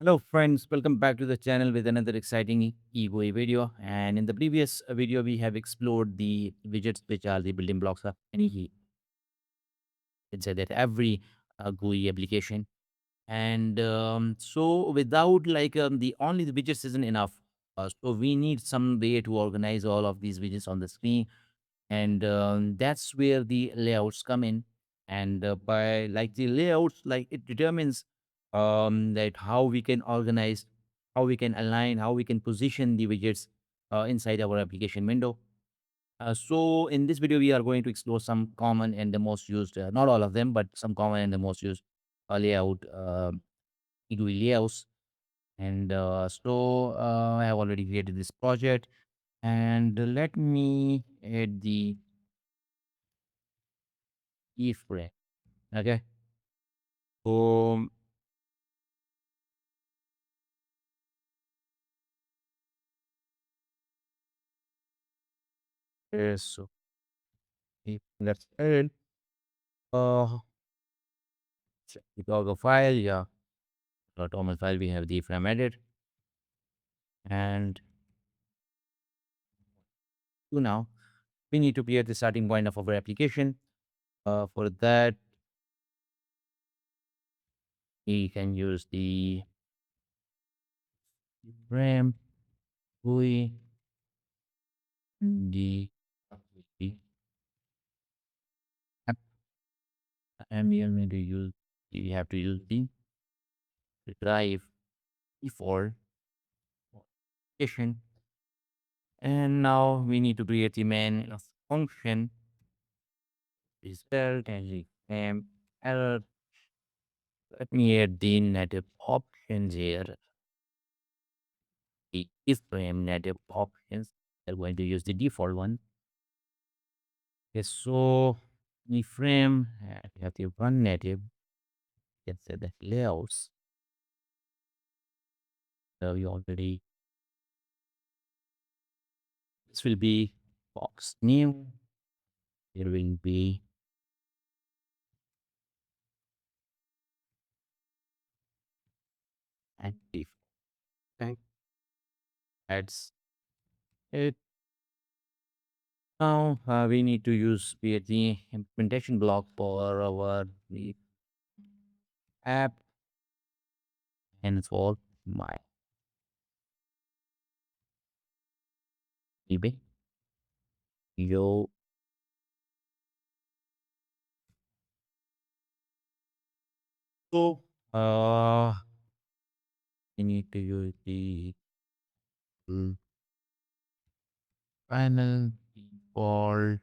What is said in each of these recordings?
Hello friends, welcome back to the channel with another exciting egui video. And in the previous video, we have explored the widgets, which are the building blocks of any, let's say that every GUI application. And so without the only the widgets isn't enough. So we need some way to organize all of these widgets on the screen. And that's where the layouts come in. And by like the layouts, like it determines that how we can organize, how we can align, how we can position the widgets inside our application window. So in this video, we are going to explore some common and the most used, not all of them, but some common and the most used layout, GUI layouts. And I have already created this project, and let me add the keyframe. Okay. So yes, so if let's add check the Docker file, yeah, the Thomas file we have the frame added, and so now we need to create the starting point of our application. For that, we can use the frame GUI, the the app, and we are going to use we have to use the drive default application. And now we need to create the main function is spelled and the error. Let me add the native options here. The iframe native options. We're going to use the default one. Okay, so iframe, we have the one native. You can say that layouts. So we already, this will be box new. Here will be active. Okay, that's it. Now we need to use the implementation block for our the app, and it's all my eBay. Yo, so we need to use the panel for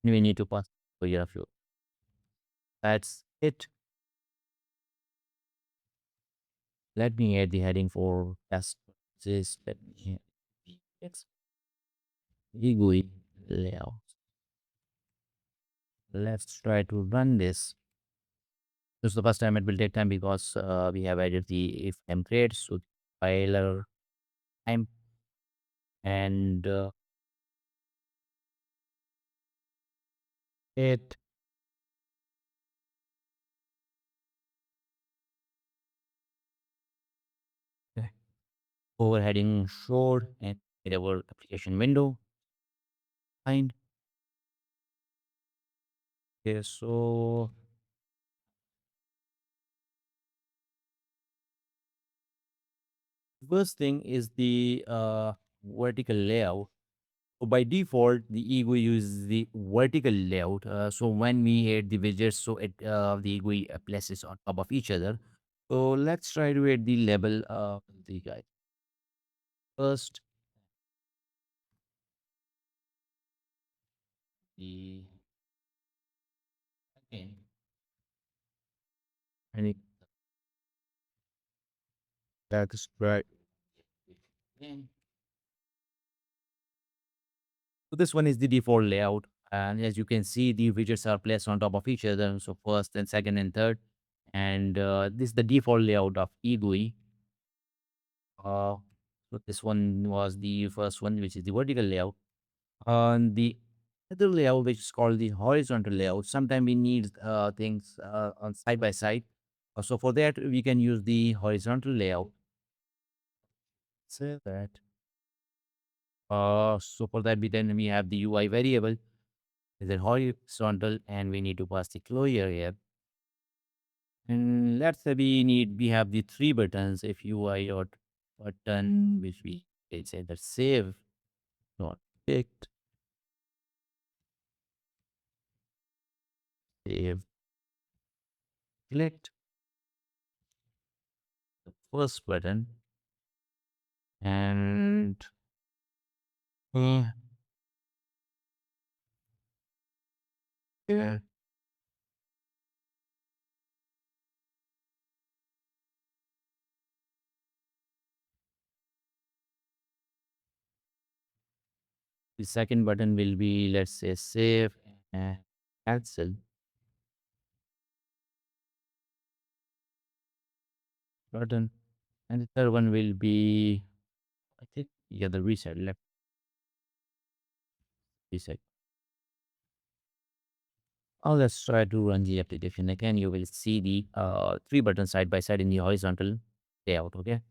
we need to pass for your flow. That's it. Let me add the heading for test. This let me add it's egui layout. Let's try to run this. This is the first time it will take time because we have added the if template, so compiler time and it overheading short and in our application window. Fine. Okay, so first thing is the vertical layout. So by default, the egui uses the vertical layout. So when we add the widgets, so the egui places on top of each other. So let's try to add the label of the guy first. The again, and that's right. So this one is the default layout. And as you can see, the widgets are placed on top of each other. So first and second and third. And this is the default layout of egui. Uh, so this one was the first one, which is the vertical layout. On the Another layout which is called the horizontal layout. Sometimes we need things on side by side. So for that, we can use the horizontal layout. Say that. So for that, we have the UI variable is a horizontal, and we need to pass the closure here. And let's say we have the three buttons. If UI dot button, which we say that save not picked, save clicked the first button, and uh, yeah, the second button will be, let's say, save and cancel button, and the third one will be, I think, yeah, the reset, left reset. Oh, let's try to run the application again. You will see the three buttons side by side in the horizontal layout. Okay.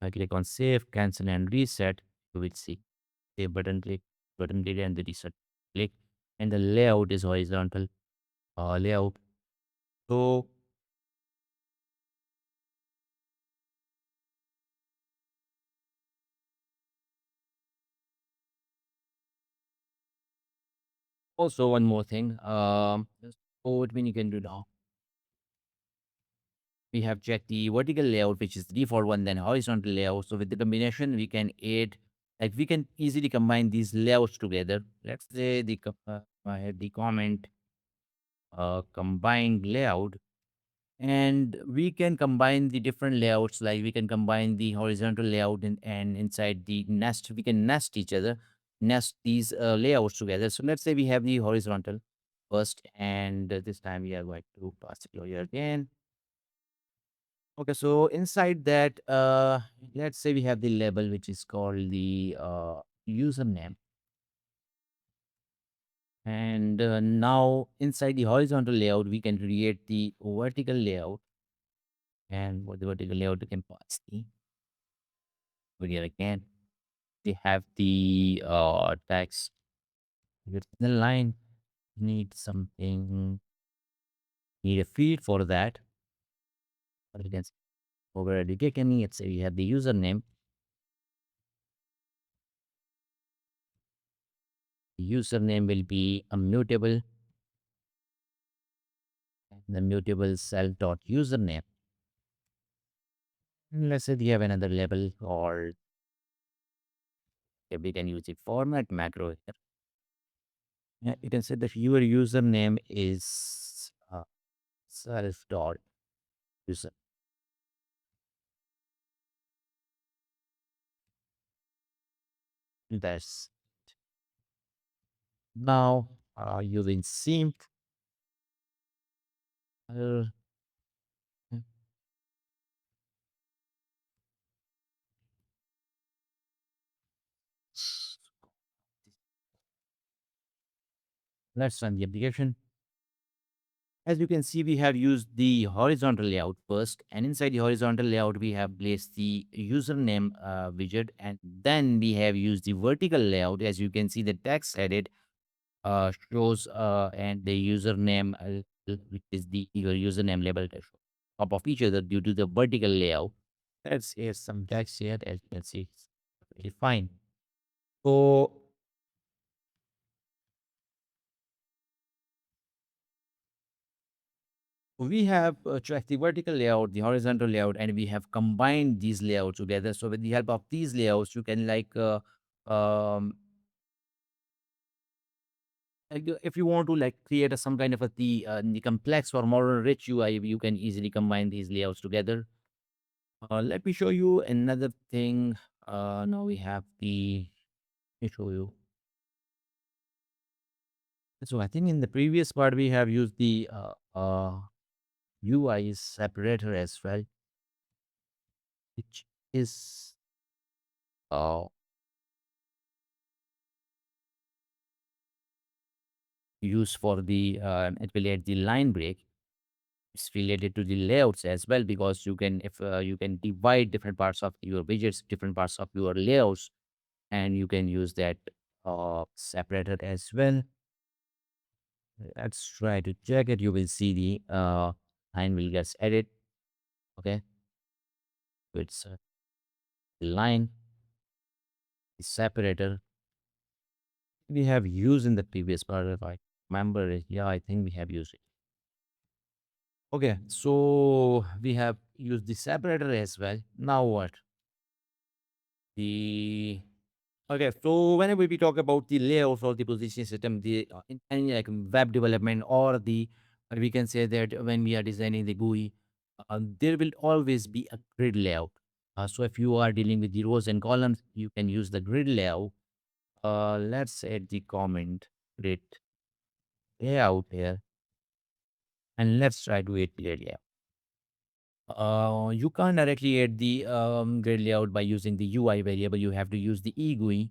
I click on save, cancel, and reset. You will see save button click, and the reset click, and the layout is horizontal layout. So also one more thing. So what we can do now? We have checked the vertical layout, which is the default one, then horizontal layout. So with the combination, we can add, like we can easily combine these layouts together. Let's say I have the comment combined layout, and we can combine the different layouts. Like we can combine the horizontal layout and inside the nest, we can nest each other, nest these layouts together. So let's say we have the horizontal first, and this time we are going to pass it here again. Okay, so inside that, let's say we have the label which is called the username. And now inside the horizontal layout, we can create the vertical layout. And what the vertical layout, you can pass the here again. We have the text with the line. Need something, need a field for that. Or you can see over at the beginning, let's say we have the username. The username will be a mutable, and the mutable cell dot username. Let's say we have another label, or we can use the format macro here. Yeah, you can say that your username is self dot user. That's now using simp. uh, let's run the application. As you can see, we have used the horizontal layout first, and inside the horizontal layout, we have placed the username widget, and then we have used the vertical layout. As you can see, the text edit shows and the username, which is the your username label that show top of each other due to the vertical layout. Let's add some text here. As you can see, it's very fine. So we have tracked the vertical layout, the horizontal layout, and we have combined these layouts together. So with the help of these layouts, you can um, if you want to like create some kind of the complex or more rich UI, you can easily combine these layouts together. Let me show you another thing. Now we have let me show you. So I think in the previous part we have used the UI separator as well, which is uh, use for the it will add the line break. It's related to the layouts as well, because you can, if you can divide different parts of your widgets, different parts of your layouts, and you can use that separator as well. Let's try to check it. You will see the line will get added. Okay, it's line, the separator we have used in the previous part. If I remember it, yeah, I think we have used it. Okay, so we have used the separator as well. Now what? The Okay, so whenever we talk about the layouts or the positioning system, the in any like web development or the we can say that when we are designing the GUI, there will always be a grid layout. So if you are dealing with the rows and columns, you can use the grid layout. Let's add the comment grid layout here, and let's try to add the grid layout. You can't directly add the grid layout by using the UI variable. You have to use the egui,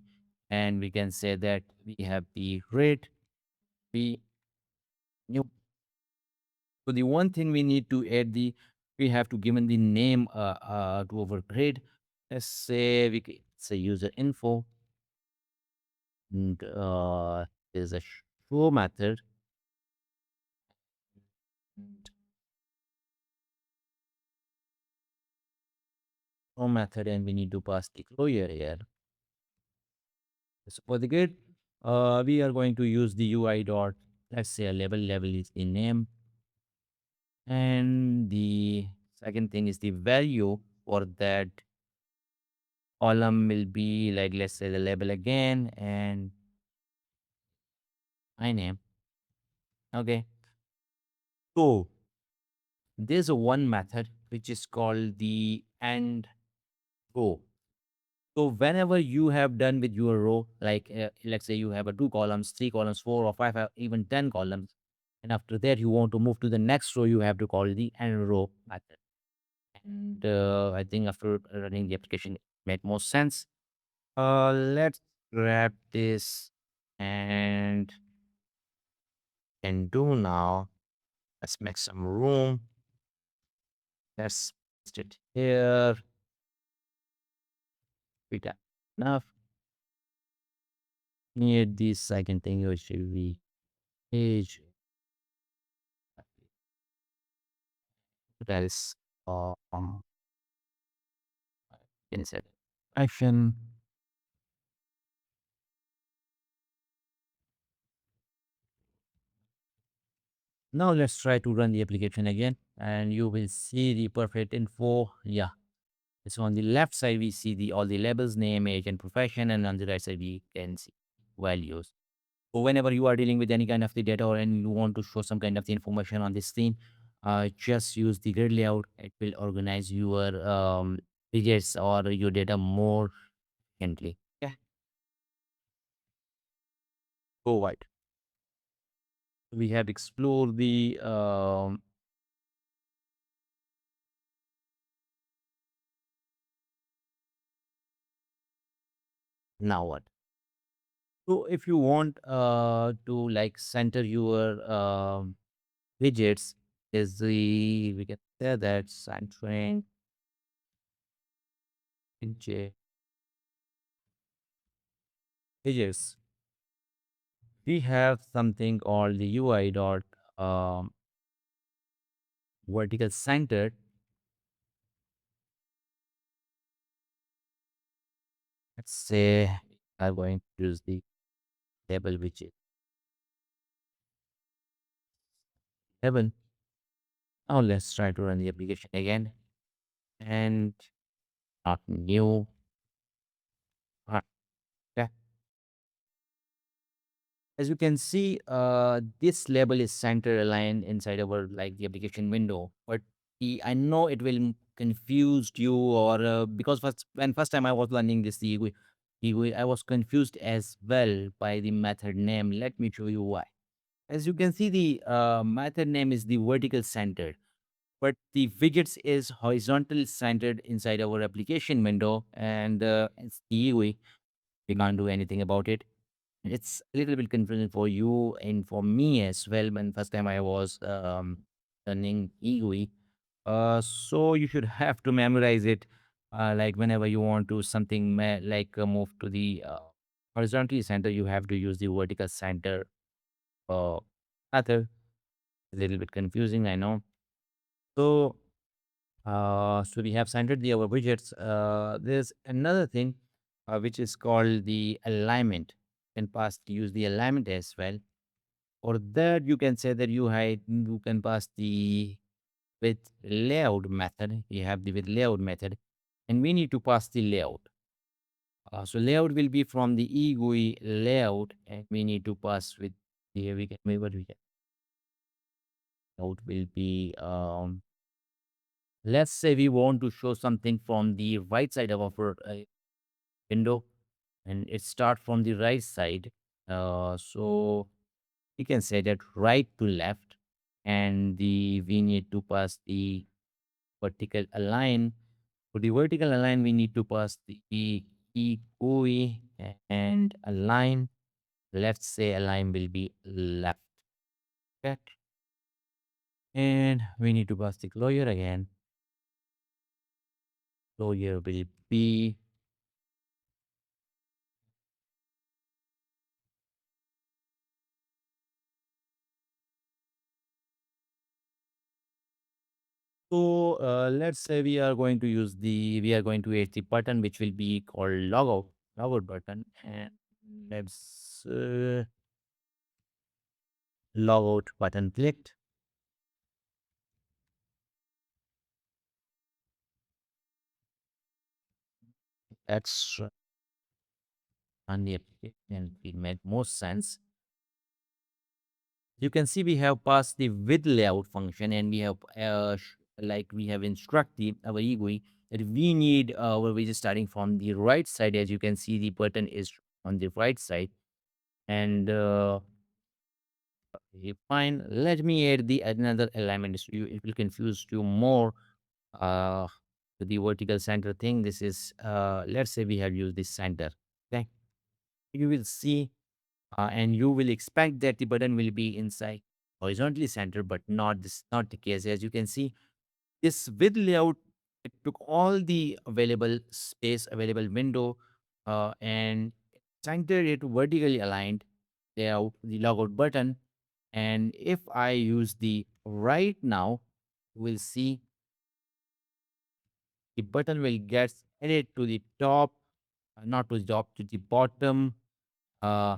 and we can say that we have the grid. We new. So the one thing we need to add the, we have to given the name to our grid. Let's say we say user info, and there's a show method. Show method, and we need to pass the closure here. So for the grid, we are going to use the UI dot. Let's say a level is the name, and the second thing is the value for that column will be like, let's say the label again and my name. Okay. So there's a one method which is called the end row. So whenever you have done with your row, like let's say you have a two columns, three columns, four or five, even 10 columns, and after that you want to move to the next row, you have to call the end row method. And I think after running the application, it made more sense. Let's grab this and do now. Let's make some room. Let's paste it here. We got enough. Near this second thing, which should be page. That is insert action. Now let's try to run the application again, and you will see the perfect info. Yeah. So on the left side, we see the all the labels, name, age, and profession, and on the right side, we can see values. So whenever you are dealing with any kind of the data or and you want to show some kind of the information on the screen, just use the grid layout. It will organize your widgets or your data more efficiently. Yeah. Go wide. We have explored the now what. So if you want to like center your widgets, is the we can say that centering widget widgets. We have something called the UI dot um, vertical centered. Let's say I'm going to use the table widget table. Now let's try to run the application again and not new. Ah, okay. As you can see, this label is center aligned inside our like the application window. But I know it will confused you or because first time I was learning this GUI, I was confused as well by the method name. Let me show you why. As you can see, the method name is the vertical centered, but the widgets is horizontal centered inside our application window, and it's the GUI. We can't do anything about it. It's a little bit confusing for you and for me as well. When first time I was learning egui, so you should have to memorize it. Like whenever you want to something move to the horizontal center, you have to use the vertical center uh, method. A little bit confusing, I know. So, so we have centered the our widgets. There's another thing which is called the alignment. You can pass use the alignment as well. For that, you can say that you can pass the with layout method. You have the with layout method, and we need to pass the layout. So layout will be from the egui layout, and we need to pass with the we can what we can layout will be let's say we want to show something from the right side of our window, and it start from the right side. So we can say that right to left, and the we need to pass the vertical align. For the vertical align, we need to pass the GUI and align. Let's say align will be left. Okay. And we need to pass the closure again. Closure will be so let's say we are going to add the button which will be called logout button, and let's logout button clicked. That's on the application it made more sense. You can see we have passed the with layout function, and we have like we have instructed our egui that we need our widget starting from the right side. As you can see, the button is on the right side, and okay, fine. Let me add the another element. So it will confuse you more. Uh, to the vertical center thing. This is let's say we have used this center. Okay, you will see and you will expect that the button will be inside horizontally centered, but not the case. As you can see, this with layout, it took all the available space, available window, and centered it vertically aligned layout, the logout button. And if I use the right now, we'll see the button will get added to the top, not to the top, to uh,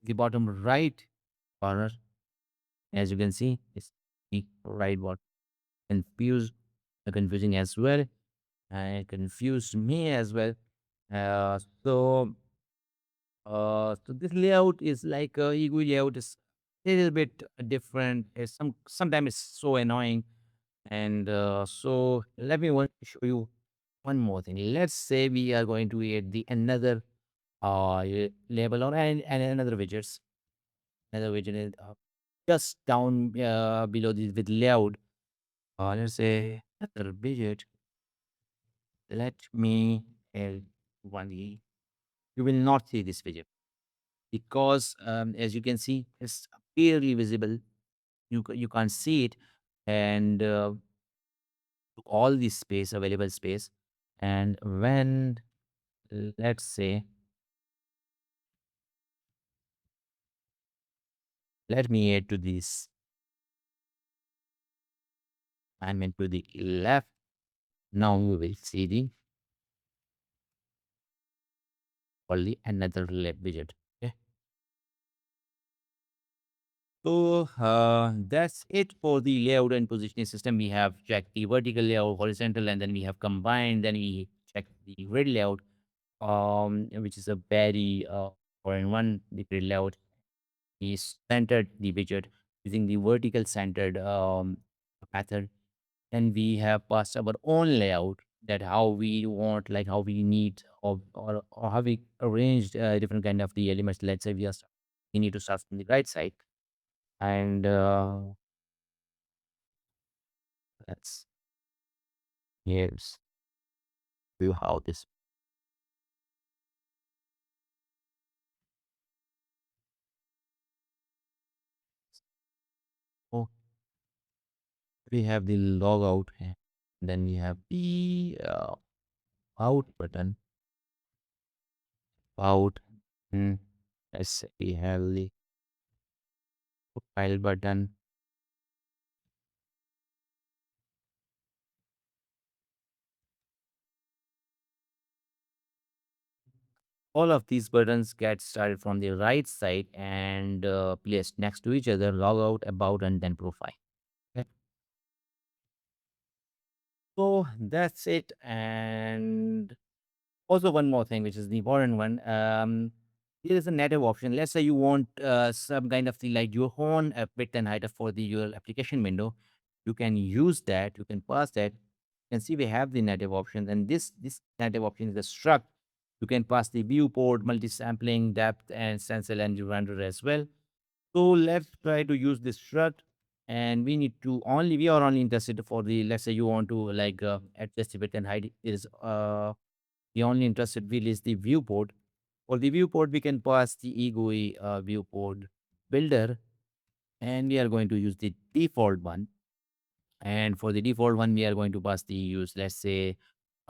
the bottom right corner. As you can see, it's the right bottom. Confused, confusing as well, and it confused me as well. So so this layout is like Igui layout is a little bit different. It's sometimes it's so annoying, and so let me show you one more thing. Let's say we are going to add the another label on and another widgets. Another widget is just down below this with layout. Let's say another widget. Let me add one. You will not see this widget because as you can see, it's clearly visible. You can't see it, and all this space available space. And when let's say let me add to this alignment to the left. Now we will see the only another left widget. Okay. So that's it for the layout and positioning system. We have checked the vertical layout, horizontal, and then we have combined. Then we checked the grid layout, which is a very foreign one. The grid layout is centered the widget using the vertical centered method. Then we have passed our own layout that how we want, like how we need, or how we arranged different kind of the elements. Let's say we need to start from the right side, and let's here's view how this We have the log out, and then we have the out button, out. Mm, let's say we have the file button. All of these buttons get started from the right side and placed next to each other, log out, about, and then profile. Okay. So that's it. And also one more thing, which is the important one. Here is a native option. Let's say you want some kind of thing like your own width and height for the your application window. You can use that. You can pass that. You can see we have the native options, and this native option is a struct. You can pass the viewport, multi-sampling, depth, and stencil and render as well. So let's try to use this struct, and we are only interested for the, let's say you want to like adjust the width and height is the only interested field is the viewport. For the viewport, we can pass the egui viewport builder, and we are going to use the default one. And for the default one, we are going to pass the use, let's say,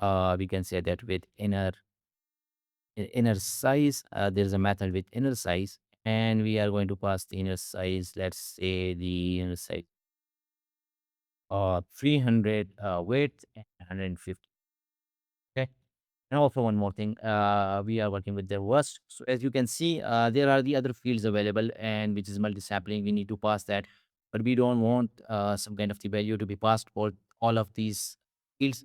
we can say that with inner size. There's a method with inner size, and we are going to pass the inner size. Let's say the inner size 300 width and 150. Okay. And also one more thing, we are working with the Rust. So as you can see, there are the other fields available, and which is multi-sampling. We need to pass that, but we don't want some kind of the value to be passed for all of these fields.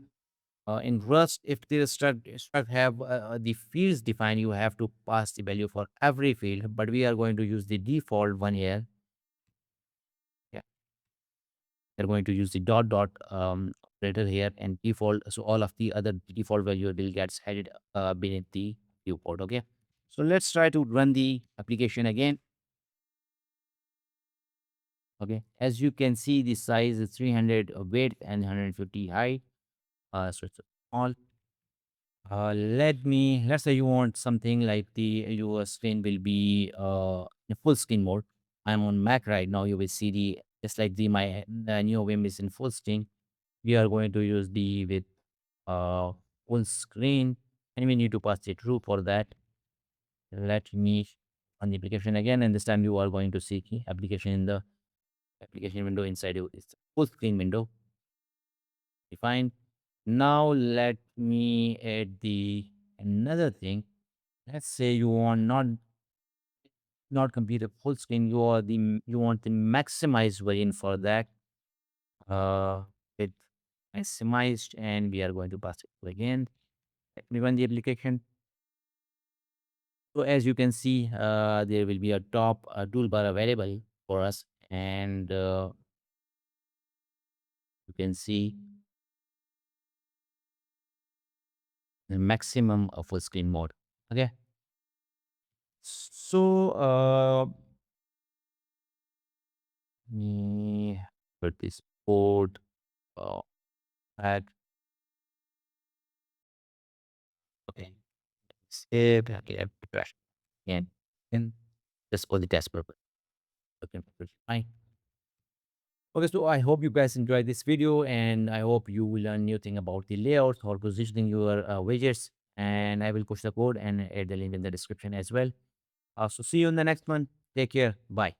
In Rust, if the struct have the fields defined, you have to pass the value for every field. But we are going to use the default one here. Yeah, we're going to use the dot dot operator here and default. So all of the other default value will get added beneath the viewport. Okay. So let's try to run the application again. Okay. As you can see, the size is 300 width and 150 height. So it's small. Let's say you want something like your screen will be in full screen mode. I'm on Mac right now. You will see just like the new Vim is in full screen. We are going to use the with uh, full screen, and we need to pass the true for that. Let me on the application again, and this time you are going to see the application in the application window inside you. It's full screen window defined. Now let me add the another thing. Let's say you want not complete a full screen. You want the maximized version for that. Uh, with maximized, and we are going to pass it again. Let me run the application. So as you can see, there will be a top toolbar available for us, and you can see the maximum of full screen mode. Okay. So me put this board uh, at okay. Save. Okay, I trash and just for the test purpose. Okay, fine. Okay, so I hope you guys enjoyed this video, and I hope you will learn new thing about the layouts or positioning your widgets. And I will push the code and add the link in the description as well. So see you in the next one. Take care. Bye.